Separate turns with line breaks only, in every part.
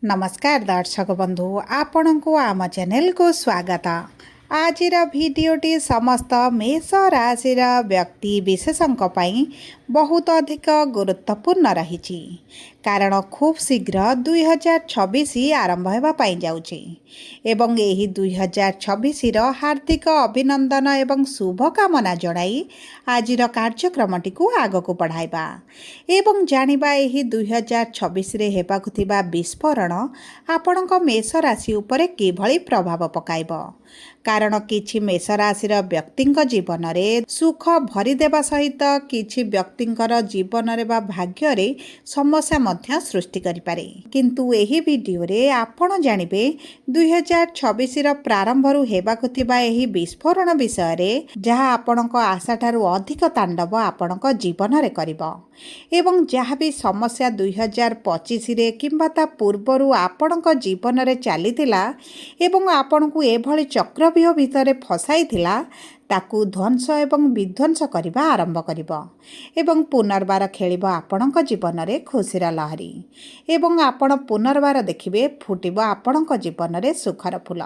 नमस्कार दर्शक बंधु आपण को आम चैनल को स्वागत। आज भिडटी समस्त मेष राशि व्यक्ति विशेषों बहुत अधिक गुरुत्वपूर्ण रही कारण खूब शीघ्र 2026 आरंभ होगापाई जाऊँगी एवं यही 2026 हार्दिक अभिनंदन एवं शुभकामना जनाई आज कार्यक्रमटी को आग को बढ़ाइबा एवं जानिबा यही 2026 हेबाकु थिबा विस्फोरण आपणक मेष राशि उपरे किभଳି प्रभाव पकाइब कारण किछि मेष राशि व्यक्तिंक जीवन में सुख भरीदेवा सहित किछि व्यक्तिंकर जीवन रे बा भाग्य रे समस्या मध्य सृष्टि करिपारे किंतु एही वीडियो रे आपण जानिबे 2026 प्रारंभ रु हेबाकु थिबा एही विस्फोरण विषय रे जहा आपणक आशा ठारू अधिक तांडव आपणक जीवन रे करिबो एवं जहाँ भी समस्या 2025 रे किंबा ता पूर्वरु आपणक जीवन रे चलीथिला एवं आपण को एभली चक्रव्यूह भितर फसाई थिला ताकू ध्वंस एवं विध्वंस करने आरंभ करिबो एवं पुनर्बार खेलिबो आपणक जीवन रे खुशीर लहरी एवं आपण पुनर्बार देखिबे फुटिबो आपणक जीवन रे सुखर फूल।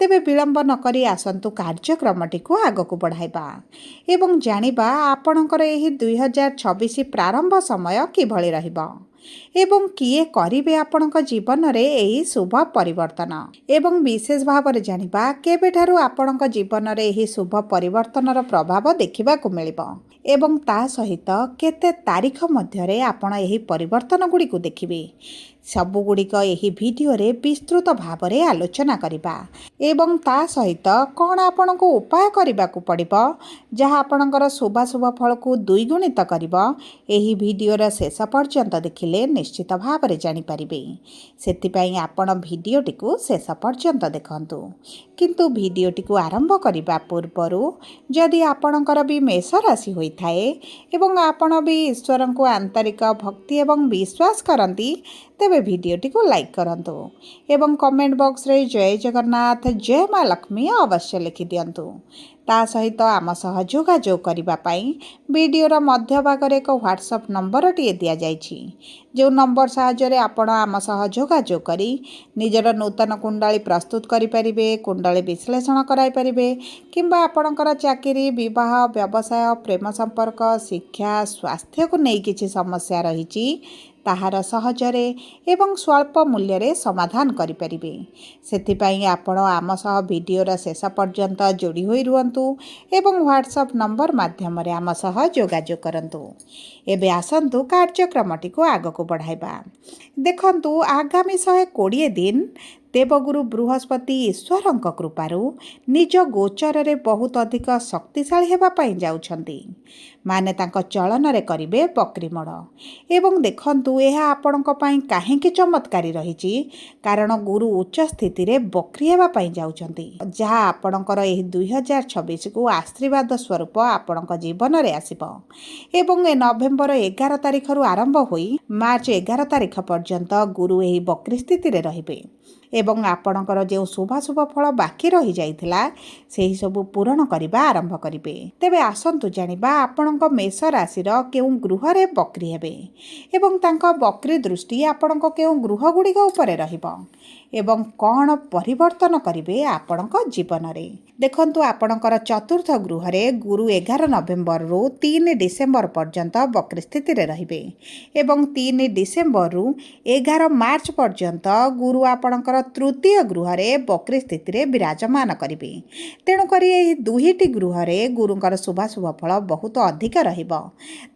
तेबे विलंब नकरी आसंतु कार्यक्रमटी को आग को बढ़ाइबा एवं जानिबा आपणकर एही 2026 प्रारंभ समय किभଳି रहिबो एवं किए करिवे आपणक जीवन रे एही शुभ परिवर्तन एवं विशेष भाव रे जानिबा केबेठारु आपणक जीवन रे एही शुभ परिवर्तनर प्रभाव देखिबा को मिलिबो एवं ता सहित केते तारीख मध्य रे आपण एही परिवर्तन गुडी को देखिबे सबु गुड़िक यही वीडियो रे विस्तृत भाव रे आलोचना करिबा एवं ता सहित कौन आपण को उपाय करबा को पड़िबो जहाँ आपणकर शुभाशुभ फल को द्विगुणित करिबो एही वीडियो रे शेष पर्यंत देखिले निश्चित भाव रे जानि परिबे सेतिपई आपण वीडियोटी को शेष पर्यंत देखंतु किंतु वीडियोटी को आरंभ करिबा पूर्वरु जदि आपणकर भी मेष राशि होई थाए एवं आपण भी ईश्वर को आंतरिक भक्ति एवं विश्वास करंती तेबे वीडियोटी को लाइक करंतु एवं कमेंट बॉक्स रे जय जगन्नाथ जय माँ लक्ष्मी अवश्य लिखि दियंतु ता सहित आम सह जोगाजोग करिबा पाई वीडियोर मध्य भाग एक व्हाट्सएप नंबर टी दिया जाइछि जो नंबर साहाय्य आपण आम सह जोगाजोग करी निजर नूतन कुंडली प्रस्तुत करि परिबे कुंडली विश्लेषण कराई परिबे किंबा आपणकर चाकरी विवाह व्यवसाय प्रेम संपर्क शिक्षा स्वास्थ्य को नहीं किछि समस्या रहिछि ताहार सहजरे एवं स्वल्प मूल्य रे समाधान करि परिबे सेथिपई आपण आम सह वीडियोर शेष पर्यंत जोड़ी होई रुहंतु एवं व्हाट्सएप नंबर माध्यम रे आम सह जोगाजोग करंतु। एबे आसंतु कार्यक्रमटी को आग को बढ़ाइबा देखंतु आगामी 120 दिन देवगुरु बृहस्पति ईश्वरंक कृपारू निज गोचर रे बहुत अधिक शक्तिशाली हेबा पाई जाउछंती माने तांको चलन रे करिवे बकरी मोड़ एवं देखंतु एहा आपणक पाई काहेकि चमत्कारी रहिछि कारण गुरु उच्च स्थिति रे बकरी हेबा पाई जाउछंती जहा आपणकर एही 2026 को आशीर्वाद स्वरूप आपणक जीवन रे आसीबो एवं ए नवेम्बर 11 तारिख रु आरंभ होई मार्च 11 तारिख पर्यंत गुरु एही बकरी स्थिति रे रहिबे एवं आपणकर जो शुभाशुभ फल बाकी रही जाइथिला सेही सबु पूरण करिबा आरंभ करिवे। तेबे आसंतु जानिबा आपणक मेष राशि केउं गृह रे बकरी हेबे एवं तांका बकरी दृष्टि आपणक केउं गृह गुड़िक उपरे रहिबो एवं कौन परिवर्तन करिवे आपणक जीवन रे देखंतु आपणकर चतुर्थ गृह रे गुरु 11 नवेम्बर रु 3 डिसेम्बर पर्यंत बकरी स्थिति रे रहिबे एवं 3 डिसेम्बर रु 11 मार्च पर्यंत गुरु आपणकर तृतीय गृह रे बकरी स्थिति रे विराजमान करिवे तेणु करी एही दुहीटी गृह रे गुरुंकर शुभाशुभ फल बहुत अधिक रहिबो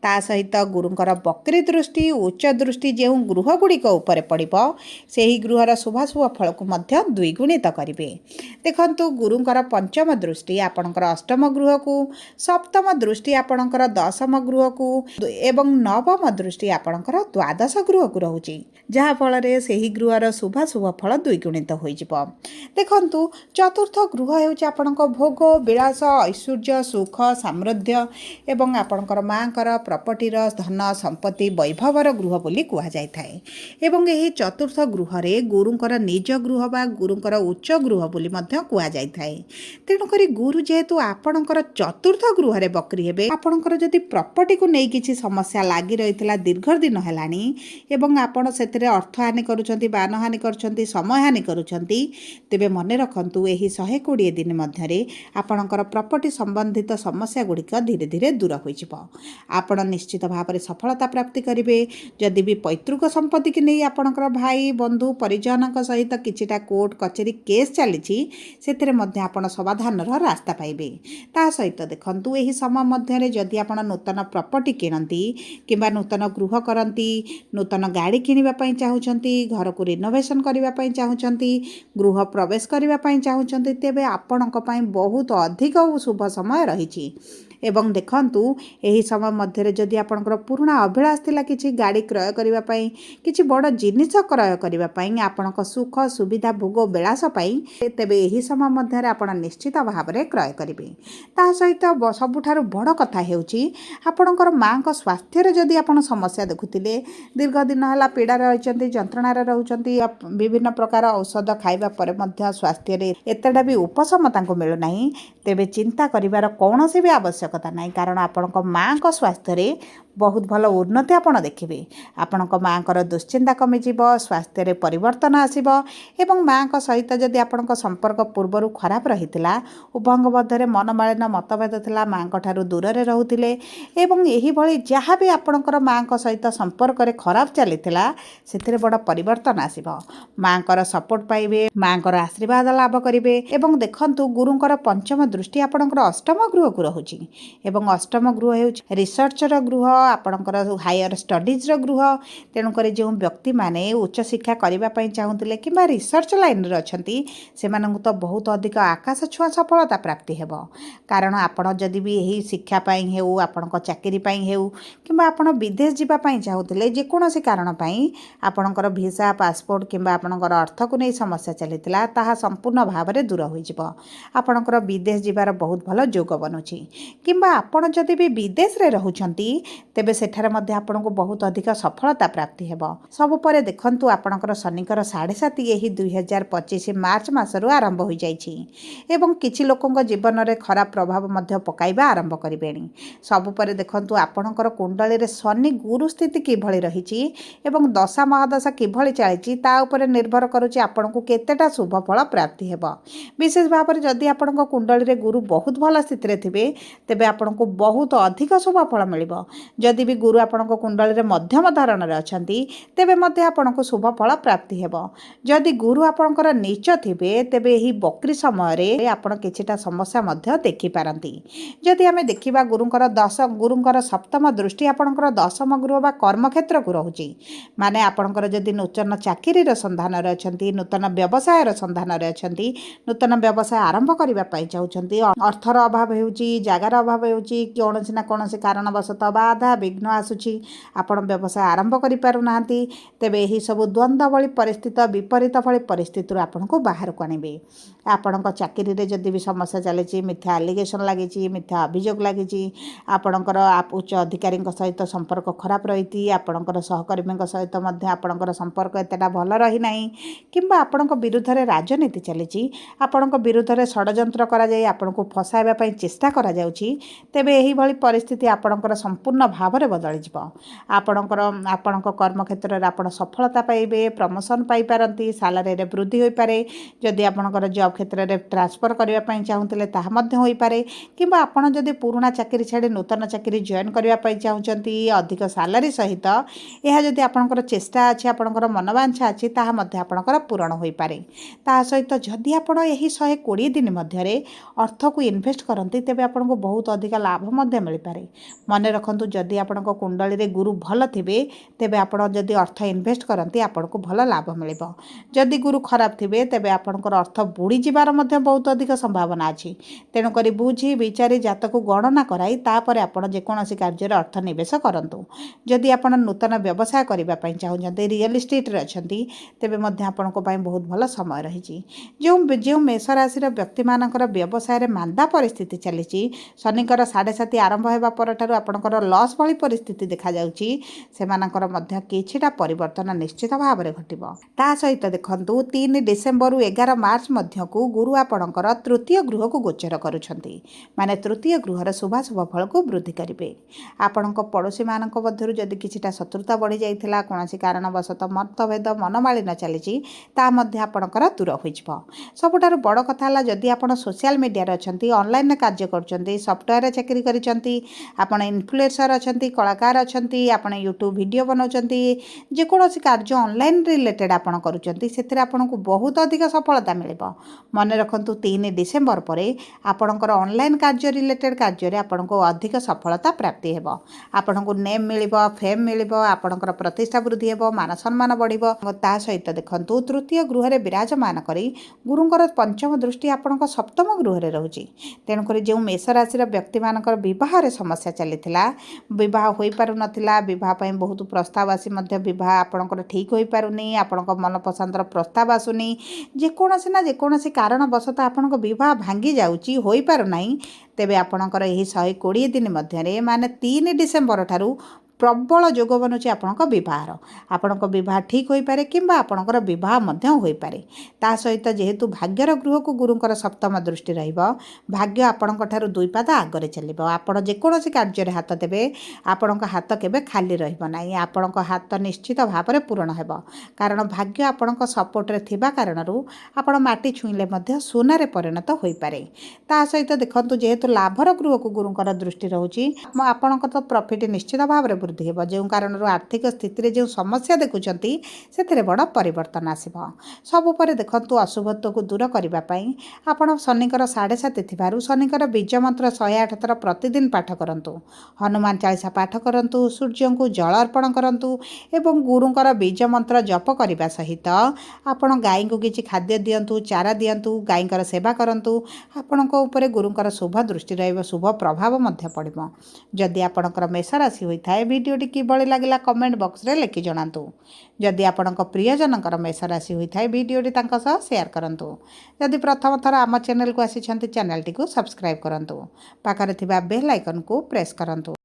ता सहित गुरुंकर बकरी दृष्टि उच्च दृष्टि जेउ गृह गुड़िक उपरे पड़िबो सेही गृहर शुभाशुभ फल को मध्य द्विगुणित करिवे देखंतु गुरुंकर पंचम दृष्टि आपणकर अष्टम गृह को सप्तम दृष्टि आपणकर दशम गृह को एवं नवम दृष्टि आपणकर द्वादश गृह को रहुची जहा फल रे सेही गृहर शुभाशुभ फल ଫଳାଫଳ ଦ୍ୱିଗୁଣିତ ହୋଇଯିବ। ଦେଖନ୍ତୁ, ଚତୁର୍ଥ ଗୃହ ହେଉଛି ଆପଣଙ୍କ ଭୋଗ ବିଳାସ ଐଶ୍ୱର୍ଯ୍ୟ ସୁଖ ସମୃଦ୍ଧି ଏବଂ ଆପଣଙ୍କର ମାଙ୍କର ପ୍ରପର୍ଟିର ଧନ ସମ୍ପତ୍ତି ବୈଭବର ଗୃହ ବୋଲି କୁହାଯାଇଥାଏ। ଏବଂ ଏହି ଚତୁର୍ଥ ଗୃହରେ ଗୁରୁଙ୍କର ନିଜ ଗୃହ ବା ଗୁରୁଙ୍କର ଉଚ୍ଚ ଗୃହ ବୋଲି ମଧ୍ୟ କୁହାଯାଇଥାଏ। ତେଣୁକରି ଗୁରୁ ଯେହେତୁ ଆପଣଙ୍କର ଚତୁର୍ଥ ଗୃହରେ ବକ୍ରି ହେବେ, ଆପଣଙ୍କର ଯଦି ପ୍ରପର୍ଟିକୁ ନେଇ କିଛି ସମସ୍ୟା ଲାଗି ରହିଥିଲା ଦୀର୍ଘ ଦିନ ହେଲାଣି ଏବଂ ଆପଣ ସେଥିରେ ଅର୍ଥହାନି କରୁଛନ୍ତି, ବାନହାନି କରୁଛନ୍ତି, ସମୟହାନି କରୁଛନ୍ତି, ତେବେ ମନେ ରଖନ୍ତୁ ଏହି 120 ଦିନ ମଧ୍ୟରେ ଆପଣଙ୍କର ପ୍ରପର୍ଟି ସମ୍ବନ୍ଧିତ ସମସ୍ୟା ଗୁଡ଼ିକ ଧୀରେ ଧୀରେ ଦୂର ହୋଇଯିବ। ଆପଣ ନିଶ୍ଚିତ ଭାବରେ ସଫଳତା ପ୍ରାପ୍ତି କରିବେ। ଯଦି ବି ପୈତୃକ ସମ୍ପତ୍ତିକି ନେଇ ଆପଣଙ୍କର ଭାଇ ବନ୍ଧୁ ପରିଜନଙ୍କ ସହିତ କିଛିଟା କୋର୍ଟ କଚେରୀ କେସ୍ ଚାଲିଛି, ସେଥିରେ ମଧ୍ୟ ଆପଣ ସମାଧାନର ରାସ୍ତା ପାଇବେ। ତା ସହିତ ଦେଖନ୍ତୁ, ଏହି ସମୟ ମଧ୍ୟରେ ଯଦି ଆପଣ ନୂତନ ପ୍ରପର୍ଟି କିଣନ୍ତି କିମ୍ବା ନୂତନ ଗୃହ କରନ୍ତି, ନୂତନ ଗାଡ଼ି କିଣିବା ପାଇଁ ଚାହୁଁଛନ୍ତି, ଘରକୁ ରିନୋଭେସନ୍ କରିବା ପାଇଁ ଚାହୁଁଛନ୍ତି, ଗୃହ ପ୍ରବେଶ କରିବା ପାଇଁ ଚାହୁଁଛନ୍ତି, ତେବେ ଆପଣଙ୍କ ପାଇଁ ବହୁତ ଅଧିକ ଶୁଭ ସମୟ ରହିଛି। ଏବଂ ଦେଖନ୍ତୁ, ଏହି ସମୟ ମଧ୍ୟରେ ଯଦି ଆପଣଙ୍କର ପୁରୁଣା ଅଭିଳାଷ ଥିଲା କିଛି ଗାଡ଼ି କ୍ରୟ କରିବା ପାଇଁ, କିଛି ବଡ଼ ଜିନିଷ କ୍ରୟ କରିବା ପାଇଁ, ଆପଣଙ୍କ ସୁଖ ସୁବିଧା ଭୋଗ ବିଳାସ ପାଇଁ, ତେବେ ଏହି ସମୟ ମଧ୍ୟରେ ଆପଣ ନିଶ୍ଚିତ ଭାବରେ କ୍ରୟ କରିବେ। ତା ସହିତ ସବୁଠାରୁ ବଡ଼ କଥା ହେଉଛି ଆପଣଙ୍କର ମାଙ୍କ ସ୍ୱାସ୍ଥ୍ୟରେ ଯଦି ଆପଣ ସମସ୍ୟା ଦେଖୁଥିଲେ, ଦୀର୍ଘ ଦିନ ହେଲା ପୀଡ଼ାରେ ରହିଛନ୍ତି, ଯନ୍ତ୍ରଣାରେ ରହୁଛନ୍ତି, ବିଭିନ୍ନ ପ୍ରକାର ଔଷଧ ଖାଇବା ପରେ ମଧ୍ୟ ସ୍ୱାସ୍ଥ୍ୟରେ ଏତେଟା ବି ଉପଶମ ତାଙ୍କୁ ମିଳୁନାହିଁ, ତେବେ ଚିନ୍ତା କରିବାର କୌଣସି ବି ଆବଶ୍ୟକତା ନାହିଁ। କାରଣ ଆପଣଙ୍କ ମାଙ୍କ ସ୍ୱାସ୍ଥ୍ୟରେ ବହୁତ ଭଲ ଉନ୍ନତି ଆପଣ ଦେଖିବେ। ଆପଣଙ୍କ ମାଙ୍କର ଦୁଶ୍ଚିନ୍ତା କମିଯିବ, ସ୍ୱାସ୍ଥ୍ୟରେ ପରିବର୍ତ୍ତନ ଆସିବ ଏବଂ ମାଙ୍କ ସହିତ ଯଦି ଆପଣଙ୍କ ସମ୍ପର୍କ ପୂର୍ବରୁ ଖରାପ ରହିଥିଲା, ଉଭୟଙ୍କ ମଧ୍ୟରେ ମନମାଳିନ ମତଭେଦ ଥିଲା, ମାଙ୍କ ଠାରୁ ଦୂରରେ ରହୁଥିଲେ ଏବଂ ଏହିଭଳି ଯାହା ବି ଆପଣଙ୍କର ମାଙ୍କ ସହିତ ସମ୍ପର୍କରେ ଖରାପ ଚାଲିଥିଲା, ସେଥିରେ ବଡ଼ ପରିବର୍ତ୍ତନ ଆସିବ। ମାଙ୍କର ସପୋର୍ଟ ପାଇବେ, ମାଙ୍କର ଆଶୀର୍ବାଦ ଲାଭ କରିବେ ଏବଂ ଦେଖନ୍ତୁ, ଗୁରୁଙ୍କର ପଞ୍ଚମ ଦୃଷ୍ଟି ଆପଣଙ୍କର ଅଷ୍ଟମ ଗୃହକୁ ରହୁଛି ଏବଂ ଅଷ୍ଟମ ଗୃହ ହେଉଛି ରିସର୍ଚ୍ଚର ଗୃହ, ଆପଣଙ୍କର ହାୟର ଷ୍ଟଡିଜ୍ର ଗୃହ। ତେଣୁକରି ଯେଉଁ ବ୍ୟକ୍ତିମାନେ ଉଚ୍ଚଶିକ୍ଷା କରିବା ପାଇଁ ଚାହୁଁଥିଲେ କିମ୍ବା ରିସର୍ଚ୍ଚ ଲାଇନ୍ରେ ଅଛନ୍ତି, ସେମାନଙ୍କୁ ତ ବହୁତ ଅଧିକ ଆକାଶ ଛୁଆଁ ସଫଳତା ପ୍ରାପ୍ତି ହେବ। କାରଣ ଆପଣ ଯଦି ବି ଏହି ଶିକ୍ଷା ପାଇଁ ହେଉ, ଆପଣଙ୍କ ଚାକିରି ପାଇଁ ହେଉ କିମ୍ବା ଆପଣ ବିଦେଶ ଯିବା ପାଇଁ ଚାହୁଁଥିଲେ, ଯେକୌଣସି କାରଣ ପାଇଁ ଆପଣଙ୍କର ଭିସା ପାସପୋର୍ଟ କିମ୍ବା ଆପଣଙ୍କର ଅର୍ଥକୁ ନେଇ ସମସ୍ୟା ଚାଲିଥିଲା, ତାହା ସମ୍ପୂର୍ଣ୍ଣ ଭାବରେ ଦୂର ହୋଇଯିବ। ଆପଣଙ୍କର ବିଦେଶ ଯିବାର ବହୁତ ଭଲ ଯୋଗ ବନୁଛି। କିମ୍ବା ଆପଣ ଯଦି ବି ବିଦେଶରେ ରହୁଛନ୍ତି, ତେବେ ସେଠାରେ ମଧ୍ୟ ଆପଣଙ୍କୁ ବହୁତ ଅଧିକ ସଫଳତା ପ୍ରାପ୍ତି ହେବ। ସବୁ ପରେ ଦେଖନ୍ତୁ, ଆପଣଙ୍କର ଶନିଙ୍କର 7.5 ଏହି 2025 ମାର୍ଚ୍ଚ ମାସରୁ ଆରମ୍ଭ ହୋଇଯାଇଛି ଏବଂ କିଛି ଲୋକଙ୍କ ଜୀବନରେ ଖରାପ ପ୍ରଭାବ ମଧ୍ୟ ପକାଇବା ଆରମ୍ଭ କରିବେଣି। ସବୁ ପରେ ଦେଖନ୍ତୁ, ଆପଣଙ୍କର କୁଣ୍ଡଳୀରେ ଶନି ଗୁରୁ ସ୍ଥିତି କିଭଳି ରହିଛି ଏବଂ ଦଶା ମହାଦଶା କିଭଳି ଚାଲିଛି, ତା ଉପରେ ନିର୍ଭର କରୁଛି ଆପଣଙ୍କୁ କେତେଟା ଶୁଭ ଫଳ ପ୍ରାପ୍ତି ହେବ। ବିଶେଷ ଭାବରେ ଯଦି ଆପଣଙ୍କ କୁଣ୍ଡଳୀରେ ଗୁରୁ ବହୁତ ଭଲ ସ୍ଥିତିରେ ଥିବେ, ତେବେ ଆପଣଙ୍କୁ ବହୁତ ଅଧିକ ଶୁଭ ଫଳ ମିଳିବ। ଯଦି ବି ଗୁରୁ ଆପଣଙ୍କ କୁଣ୍ଡଳୀରେ ମଧ୍ୟମ ଧରଣରେ ଅଛନ୍ତି, ତେବେ ମଧ୍ୟ ଆପଣଙ୍କୁ ଶୁଭ ଫଳ ପ୍ରାପ୍ତି ହେବ। ଯଦି ଗୁରୁ ଆପଣଙ୍କର ନୀଚ ଥିବେ, ତେବେ ଏହି ବକ୍ରି ସମୟରେ ଆପଣ କିଛିଟା ସମସ୍ୟା ମଧ୍ୟ ଦେଖିପାରନ୍ତି। ଯଦି ଆମେ ଦେଖିବା, ଗୁରୁଙ୍କର ସପ୍ତମ ଦୃଷ୍ଟି ଆପଣଙ୍କର ଦଶମ ଗୃହ ବା କର୍ମକ୍ଷେତ୍ରକୁ ରହୁଛି। ମାନେ ଆପଣଙ୍କର ଯଦି ନୂତନ ଚାକିରିର ସନ୍ଧାନରେ ଅଛନ୍ତି, ନୂତନ ବ୍ୟବସାୟର ସନ୍ଧାନରେ ଅଛନ୍ତି, ନୂତନ ବ୍ୟବସାୟ ଆରମ୍ଭ କରିବା ପାଇଁ ଚାହୁଁଛନ୍ତି, ଅର୍ଥର ଅଭାବ ହେଉଛି, ଜାଗାର ଅଭାବ ହେଉଛି, କୌଣସି ନା କୌଣସି କାରଣବଶତଃ ବାଧା ବିଘ୍ନ ଆସୁଛି, ଆପଣ ବ୍ୟବସାୟ ଆରମ୍ଭ କରିପାରୁନାହାନ୍ତି, ତେବେ ଏହି ସବୁ ଦ୍ୱନ୍ଦ୍ୱ ଭଳି ପରିସ୍ଥିତି, ବିପରୀତ ଭଳି ପରିସ୍ଥିତିରୁ ଆପଣଙ୍କୁ ବାହାରକୁ ଆଣିବେ। ଆପଣଙ୍କ ଚାକିରିରେ ଯଦି ବି ସମସ୍ୟା ଚାଲିଛି, ମିଥ୍ୟା ଆଲିଗେସନ୍ ଲାଗିଛି, ମିଥ୍ୟା ଅଭିଯୋଗ ଲାଗିଛି, ଆପଣଙ୍କର ଉଚ୍ଚ ଅଧିକାରୀଙ୍କ ସହିତ ସମ୍ପର୍କ ଖରାପ ରହିଛି, ଆପଣଙ୍କର ସହକର୍ମୀଙ୍କ ସହିତ ମଧ୍ୟ ଆପଣଙ୍କର ସମ୍ପର୍କ ଏତେଟା ଭଲ ରହିନାହିଁ କିମ୍ବା ଆପଣଙ୍କ ବିରୁଦ୍ଧରେ ରାଜନୀତି ଚାଲିଛି, ଆପଣଙ୍କ ବିରୁଦ୍ଧରେ ଷଡ଼ଯନ୍ତ୍ର କରାଯାଇ ଆପଣଙ୍କୁ ଫସାଇବା ପାଇଁ ଚେଷ୍ଟା କରାଯାଉଛି, ତେବେ ଏହିଭଳି ପରିସ୍ଥିତି ଆପଣଙ୍କର ସମ୍ପୂର୍ଣ୍ଣ ଭାବରେ ବଦଳିଯିବ। ଆପଣଙ୍କ କର୍ମକ୍ଷେତ୍ରରେ ଆପଣ ସଫଳତା ପାଇବେ, ପ୍ରମୋସନ୍ ପାଇପାରନ୍ତି, ସାଲାରୀରେ ବୃଦ୍ଧି ହୋଇପାରେ। ଯଦି ଆପଣଙ୍କର ଜବ୍ କ୍ଷେତ୍ରରେ ଟ୍ରାନ୍ସଫର୍ କରିବା ପାଇଁ ଚାହୁଁଥିଲେ, ତାହା ମଧ୍ୟ ହୋଇପାରେ କିମ୍ବା ଆପଣ ଯଦି ପୁରୁଣା ଚାକିରି ଛାଡ଼ି ନୂତନ ଚାକିରି ଜଏନ୍ କରିବା ପାଇଁ ଚାହୁଁଛନ୍ତି ଅଧିକ ସାଲାରୀ ସହିତ, ଏହା ଯଦି ଆପଣଙ୍କର ଚେଷ୍ଟା ଅଛି, ଆପଣଙ୍କର ମନବାଞ୍ଛା ଅଛି, ତାହା ମଧ୍ୟ ଆପଣଙ୍କର ପୂରଣ ହୋଇପାରେ। ତା ସହିତ ଯଦି ଆପଣ ଏହି 120 ଦିନ ମଧ୍ୟରେ ଅର୍ଥକୁ ଇନଭେଷ୍ଟ କରନ୍ତି, ତେବେ ଆପଣଙ୍କୁ ବହୁତ ଅଧିକ ଲାଭ ମଧ୍ୟ ମିଳିପାରେ। ମନେ ରଖନ୍ତୁ, ଯଦି जदि आपण कुंडली रे गुरु भल थे तेबे आपण जदि अर्थ इन्वेस्ट करती आपण को भल लाभ मिल जदि गुरु खराब थे तेबे आपणकर अर्थ बुड़ी जीवार मध्य बहुत अधिक संभावना अच्छी तेणुक बुझी विचारी जातक गणना कराई तापर आपण जेकोसी कार्य अर्थ निवेश करूँ जदि आप नूतन व्यवसाय करने चाहते रियल इस्टेट रे अच्छी तेबे आपण बहुत भल समय रही जो मेष राशि व्यक्ति मानकर व्यवसाय मांदा परिस्थिति चली शनिकर 7.5 आरंभ होगा पर आपणकर लॉस भली परिस्थिति देखा जाउची सेमानकर मध्य किछिटा परिवर्तन निश्चित भाव में घटिबो ता सहित देखंतु 3 डिसेंबर 11 मार्च मध्य को गुरु आपणकर तृतीय गृह को गोचर करुछंती माने तृतीय गृहर शुभाशुभ फल को वृद्धि करिवे आपणक पड़ोशी मानक मध्यरु जदि किछिटा शत्रुता बढ़ी जाइथिला कोनोसी कारणवशत मतभेद मनमालिन्य चली ता मध्य आपणकर दूर होइछबो सबुठारु बड़ कथा हला जदि आपण सोशल मीडिया रे अछंती ऑनलाइन कार्य करछंती सॉफ्टवेयर चाकरी करिसंती आपण इन्फ्लुएंसर अछंती कलाकार अछंती आपण यूट्यूब वीडियो बनाउछंती जे कोनोसी कार्य ऑनलाइन रिलेटेड आपण करूछंती सेथिरे आपनको बहुत अधिक सफलता मिलिबो मन रखंतु 3 डिसेंबर परे आपणकर ऑनलाइन कार्य रिलेटेड कार्य रे आपनको अधिक सफलता प्राप्ति हेबो आपनको नेम मिलिबो फेम मिलिबो आपणकर प्रतिष्ठा वृद्धि हेबो मान सम्मान बढ़िबो ता सहित देखंतु तृतीय गृह रे विराजमान करी गुरुंकर पंचम दृष्टि आपणक सप्तम गृह रे रहउची तेणु करी जो मेष राशि व्यक्ति मानकर विवाह रे समस्या चलीथिला विवाह होई पारु नथिला विवाह पई बहुत प्रस्ताव आसी मध्य विवाह आपणकर ठीक होई पारुनी आपणक मन पसंदर प्रस्ताव आसुनी जे कोनोसी कारणवशत आपणक विवाह भांगी जाउची होई पारु नाही तेबे आपणकर एही 120 दिन मध्यरे माने 3 डिसेंबर ठारू प्रबल जोग बनुची आपणक विवाह ठीक होई पारे किंबा आपणकर विवाह मध्य होई पारे ता सहित जेहेतु भाग्यर गृह को गुरुंकर सप्तम दृष्टि रहिबो भाग्य आपणक ठारू दुई पाद आगरे चलिबो आपण जेकोसी कार्य रे हाथ देबे आपणक हाथ केबे खाली रहिबो नाही आपणक हाथ निश्चित भाव में पूरण हेबो कारण भाग्य आपणक सपोर्ट रे थिबा कारणरू आपण माटी छुईले मध्य सोनारे परिणत होई पारे ता सहित देखंतु जेहेतु लाभर गृह को गुरुंकर दृष्टि रहउची आपणक तो प्रॉफिट निश्चित भाव में वृद्धि हेबो जो कारण आर्थिक स्थिति रे जो समस्या देखुचंती सेथिरे बड़ परिवर्तन आसीबो सबु परे देखंतु अशुभत्व को दूर करिबा पई आपण शनिकर 7.5 थिबारु शनिकर बीज मंत्र 108 थर प्रतिदिन पाठ करंतु हनुमान चालीसा पाठ करंतु सूर्य को जल अर्पण करंतु एवं गुरुंकर बीज मंत्र जप करबा सहित आपण गाय को किछि खाद्य दियंतु चारा दियंतु गायकर सेवा करंतु आपणक उपरे गुरुंकर शुभ दृष्टि रहइबो शुभ प्रभाव मध्य पड़िबो जदि आपणकर मेष राशि होइथाय भिडियोटी किभଳି लागला कमेंट बॉक्स रे लिखि जणांतु जदि आपणक प्रियजनकर मेष राशि होइथाय भिडियोटी तांका सह शेयर करंतु जदि प्रथम थर आम चैनल को आसी चैनल टी को सब्सक्राइब करंतु पाखरे थिबा बेल आइकन को प्रेस करंतु।